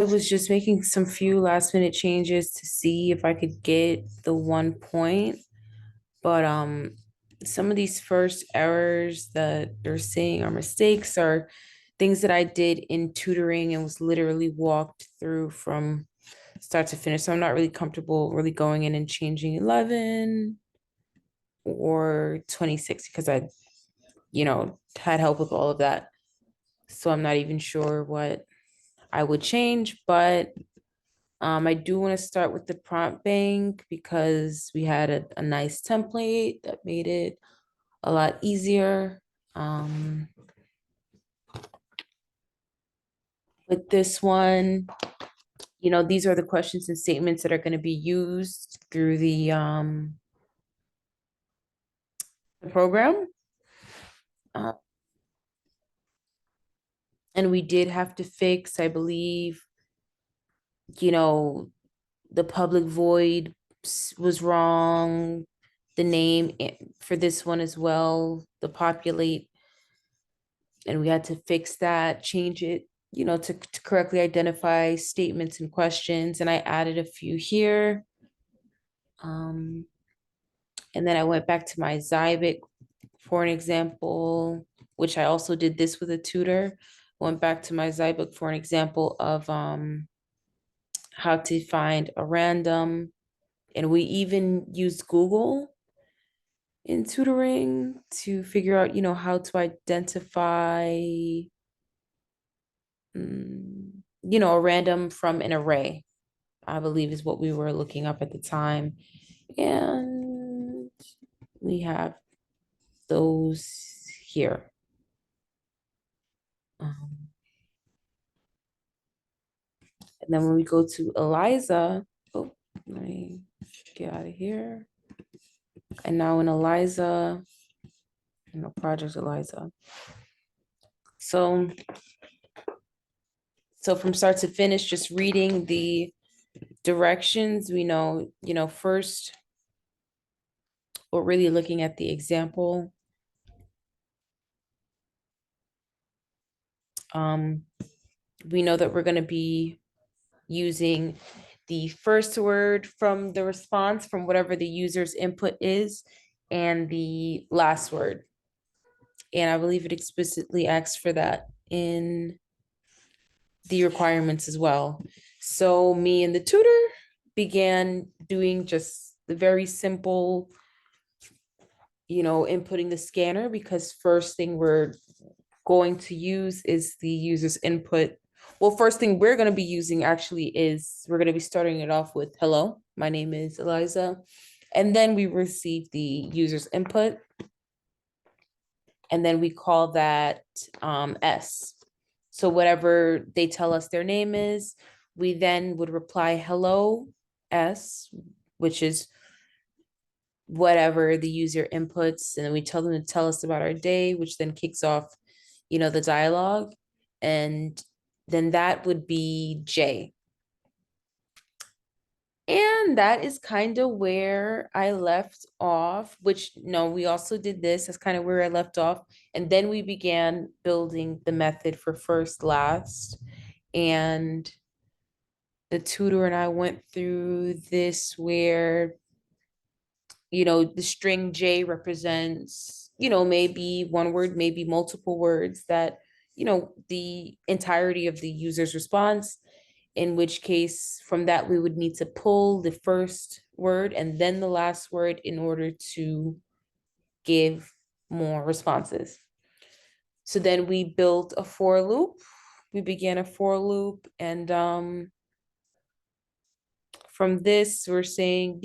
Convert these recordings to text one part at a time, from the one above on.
I was just making some few last minute changes to see if I could get the 1 point. But some of these first errors that they're saying are mistakes are things that I did in tutoring and was literally walked through from start to finish. So I'm not really comfortable really going in and changing 11 or 26 because I had help with all of that. So I'm not even sure what I would change, but I do want to start with the prompt bank because we had a nice template that made it a lot easier. Um, with this one, these are the questions and statements that are going to be used through the program. Uh, and we did have to fix, I believe, you know, the public void was wrong. The name for this one as well, the populate, and we had to fix that, change it, to correctly identify statements and questions. And I added a few here. Um, and then I went back to my Zybic for an example, which I also did this with a tutor. Went back to my Zybook for an example of how to find a random. And we even used Google in tutoring to figure out, how to identify, a random from an array, I believe is what we were looking up at the time. And we have those here. Um, and then when we go to Eliza, oh, let me get out of here. And now in Eliza, Project Eliza. So, so from start to finish, just reading the directions, we know, first we're really looking at the example. Um, we know that we're going to be using the first word from the response from whatever the user's input is and the last word. And I believe it explicitly asks for that in the requirements as well. So me and the tutor began doing just the very simple, inputting the scanner because first thing we're going to use is the user's input. Well, first thing we're going to be using actually is we're going to be starting it off with hello, my name is Eliza. And then we receive the user's input. And then we call that S. So whatever they tell us their name is, we then would reply hello S, which is whatever the user inputs, and then we tell them to tell us about our day, which then kicks off, the dialogue. And then that would be J. And that is kind of where I left off, which no, we also did this. That's kind of where I left off. And then we began building the method for first, last. And the tutor and I went through this where, the string J represents, maybe one word, maybe multiple words that, the entirety of the user's response, in which case from that we would need to pull the first word and then the last word in order to give more responses. So then we built a for loop. We began a for loop, and from this we're saying,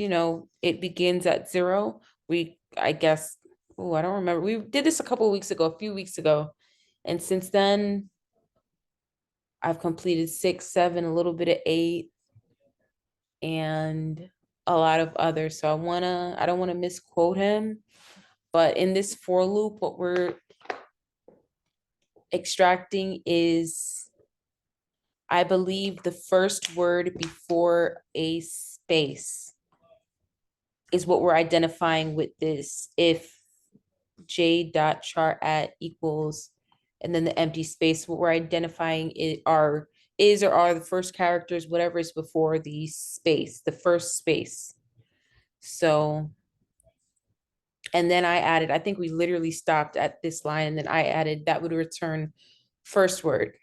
it begins at 0. I guess, oh, I don't remember. We did this a few weeks ago. And since then, I've completed 6, 7, a little bit of 8, and a lot of others. So I don't wanna misquote him, but in this for loop, what we're extracting is, I believe, the first word before a space is what we're identifying with this. If j dot chart at equals, and then the empty space, what we're identifying are is or are the first characters, whatever is before the space, the first space. So, and then I added, I think we literally stopped at this line, and then I added that would return first word.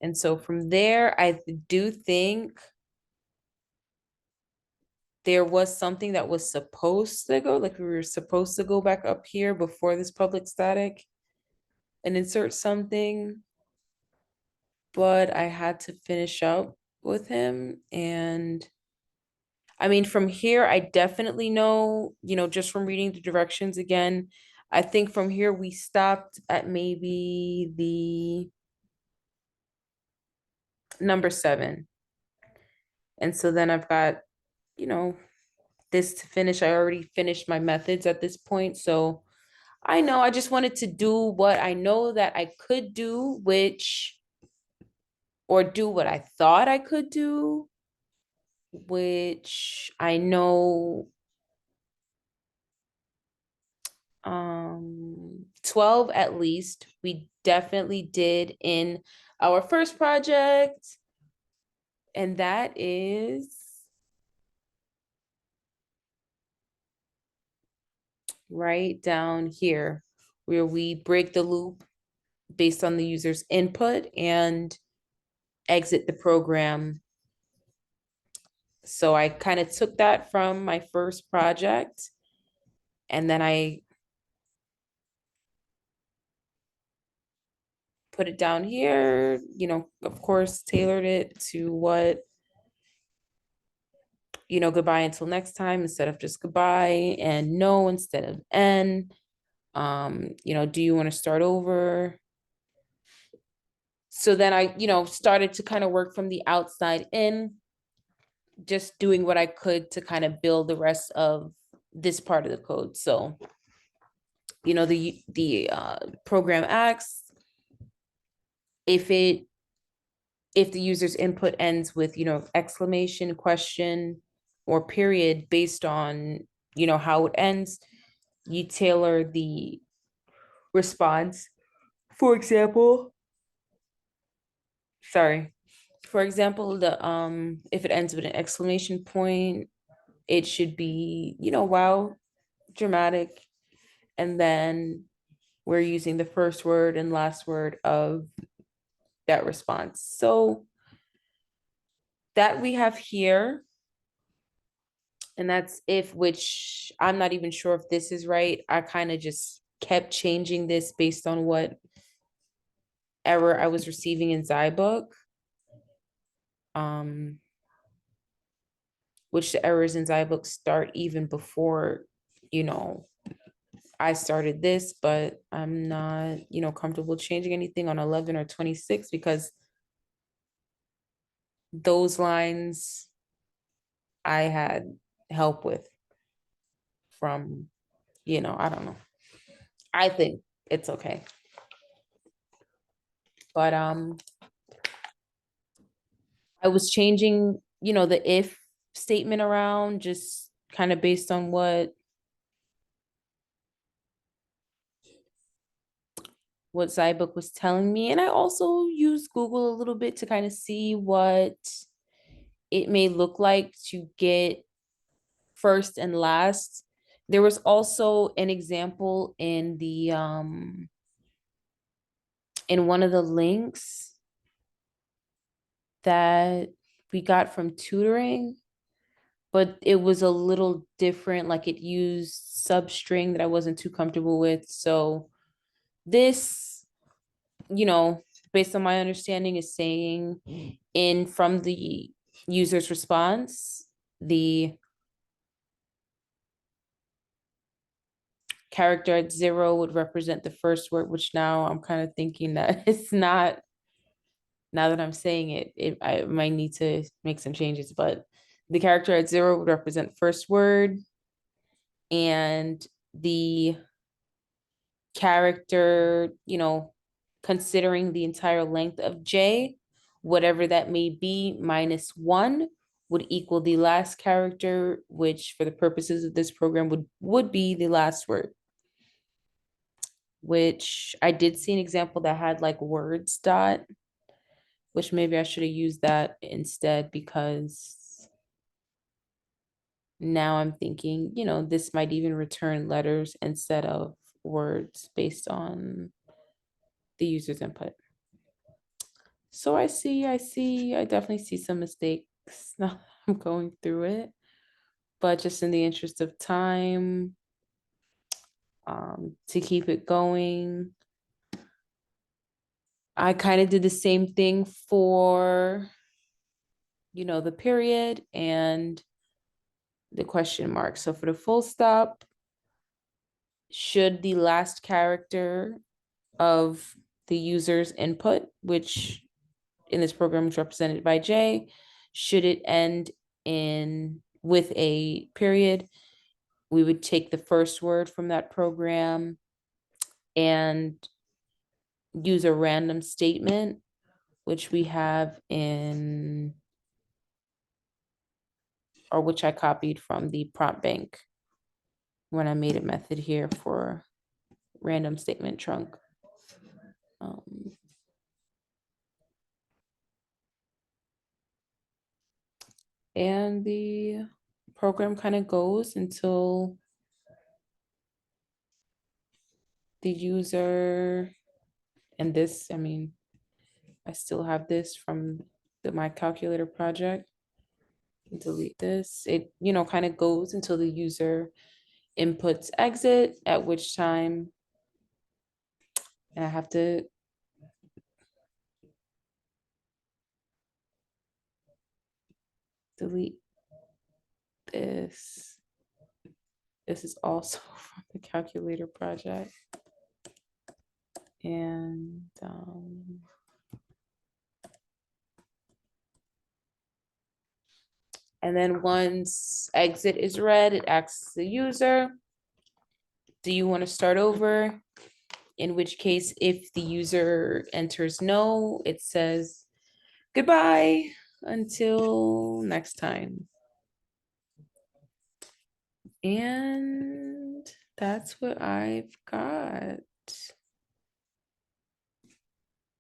And so from there, I do think there was something that was supposed to go, like we were supposed to go back up here before this public static and insert something, but I had to finish up with him. And I mean, from here, I definitely know, just from reading the directions again, I think from here we stopped at maybe the number 7. And so then I've got, you know, this to finish. I already finished my methods at this point. So I know I just wanted to do what I know that I could do, or do what I thought I could do, which I know 12 at least we definitely did in our first project, and that is right down here where we break the loop based on the user's input and exit the program. So I kind of took that from my first project, and then I put it down here, of course, tailored it to what, goodbye until next time instead of just goodbye, and no instead of n. Do you want to start over? So then I, started to kind of work from the outside in, just doing what I could to kind of build the rest of this part of the code. So, the program asks if the user's input ends with, exclamation, question, or period based on, how it ends, you tailor the response. For example, sorry. For example, the if it ends with an exclamation point, it should be, wow, dramatic. And then we're using the first word and last word of that response. So that we have here, and that's if, which I'm not even sure if this is right. I kind of just kept changing this based on what error I was receiving in Zybook. Um, which the errors in Zybook start even before, I started this, but I'm not, comfortable changing anything on 11 or 26 because those lines I had help with from, I don't know. I think it's okay. But I was changing, the if statement around just kind of based on what Zybook was telling me. And I also used Google a little bit to kind of see what it may look like to get first and last. There was also an example in the in one of the links that we got from tutoring, but it was a little different. Like it used substring that I wasn't too comfortable with. So this, you know, based on my understanding, is saying in from the user's response, the character at 0 would represent the first word, which now I'm kind of thinking that it's not, now that I'm saying it, I might need to make some changes, but the character at 0 would represent first word, and the character, considering the entire length of J, whatever that may be, -1 would equal the last character, which for the purposes of this program would be the last word. Which I did see an example that had like words dot. which maybe I should have used that instead, because now I'm thinking, this might even return letters instead of words based on the user's input. So I definitely see some mistakes now that I'm going through it. But just in the interest of time, to keep it going, I kind of did the same thing for, the period and the question mark. So for the full stop, should the last character of the user's input, which in this program is represented by J, should it end in with a period, we would take the first word from that program and use a random statement, which we have in, or which I copied from the prompt bank when I made a method here for random statement trunk. And the program kind of goes until the user, and this, I mean, I still have this from my calculator project. Delete this. It, kind of goes until the user inputs exit, at which time I have to delete this. This is also from the calculator project. And then once exit is read, it asks the user, do you want to start over? In which case, if the user enters no, it says goodbye until next time. And that's what I've got.